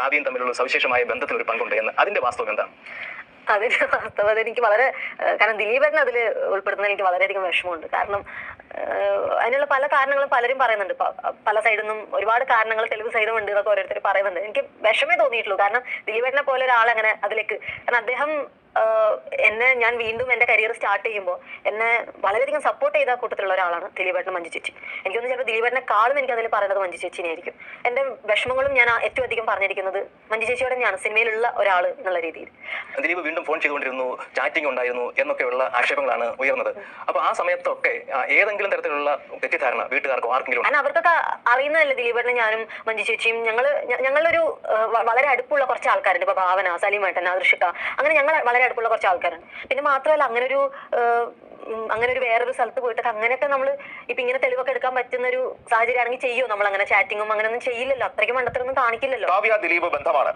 കാവ്യയും തമ്മിലുള്ള സവിശേഷമായ ബന്ധത്തിന് ഒരു പങ്കുണ്ട് എന്ന് അതിന്റെ വാസ്തവം എന്താണ്? അതിന് വാസ്തവത എനിക്ക് വളരെ കാരണം ദിലീപേട്ടൻ അതിൽ ഉൾപ്പെടുത്തുന്നത് എനിക്ക് വളരെയധികം വിഷമമുണ്ട്. കാരണം അതിനുള്ള പല കാരണങ്ങളും പലരും പറയുന്നുണ്ട്. പല സൈഡിൽ നിന്നും ഒരുപാട് കാരണങ്ങൾ തെളിവ് സഹിതമുണ്ട് എന്നൊക്കെ ഓരോരുത്തർ പറയുന്നുണ്ട്. എനിക്ക് വിഷമേ തോന്നിയിട്ടുള്ളൂ. കാരണം ദിലീപേട്ടനെ പോലെ ഒരാളെങ്ങനെ അതിലേക്ക്, കാരണം അദ്ദേഹം ഞാൻ വീണ്ടും എൻ്റെ കരിയർ സ്റ്റാർട്ട് ചെയ്യുമ്പോൾ എന്നെ വളരെയധികം സപ്പോർട്ട് ചെയ്ത കൂട്ടത്തിലുള്ള ഒരാളാണ് ദിലീപേട്ടൻ, മഞ്ജു ചേച്ചി. എനിക്കൊന്നും ചിലപ്പോൾ ദിലീപേട്ടനെക്കാളും എനിക്ക് അതിൽ പറയുന്നത് മഞ്ജു ചേച്ചിനെയായിരിക്കും. എൻ്റെ വിഷമങ്ങളും ഞാൻ ഏറ്റവും അധികം പറഞ്ഞിരിക്കുന്നത് മഞ്ജു ചേച്ചിയോടെ തന്നെയാണ്, സിനിമയിലുള്ള ഒരാൾ എന്നുള്ള രീതിയിൽ. ദിലീപ് വീണ്ടും ഫോൺ ചെയ്തുകൊണ്ടിരുന്നു, ചാറ്റിംഗ് ഉണ്ടായിരുന്നു എന്നൊക്കെയുള്ള ആക്ഷേപങ്ങളാണ് ഉയർന്നത്. അപ്പൊ ആ സമയത്തൊക്കെ ഏതെങ്കിലും തരത്തിലുള്ള തെറ്റിദ്ധാരണ വീട്ടുകാർക്കോ ആർക്കെങ്കിലും? കാരണം അവർക്കൊക്കെ അറിയുന്നതല്ലേ ദിലീപേട്ടനും ഞാനും മഞ്ജു ചേച്ചിയും ഞങ്ങളൊരു വളരെ അടുപ്പുള്ള കുറച്ച് ആൾക്കാരുണ്ട്. ഇപ്പൊ ഭാവന, സലീമേട്ടൻ, ആദർശിക, അങ്ങനെ ഞങ്ങൾ വളരെ അടുപ്പുള്ള കുറച്ച് ആൾക്കാരുണ്ട്. പിന്നെ മാത്രമല്ല അങ്ങനെ ഒരു വേറൊരു സ്ഥലത്ത് പോയിട്ട് അങ്ങനെയൊക്കെ നമ്മൾ ഇപ്പൊ ഇങ്ങനെ തെളിവൊക്കെ എടുക്കാൻ പറ്റുന്ന ഒരു സാഹചര്യം ആണെങ്കിൽ ചെയ്യോ? നമ്മൾ അങ്ങനെ ചാറ്റിങ്ങും അങ്ങനെ ഒന്നും ചെയ്യില്ലല്ലോ, അത്രയ്ക്ക് മണ്ടത്തരൊന്നും കാണിക്കില്ലല്ലോ. കാവ്യ ദിലീപ് ബന്ധമാണ്.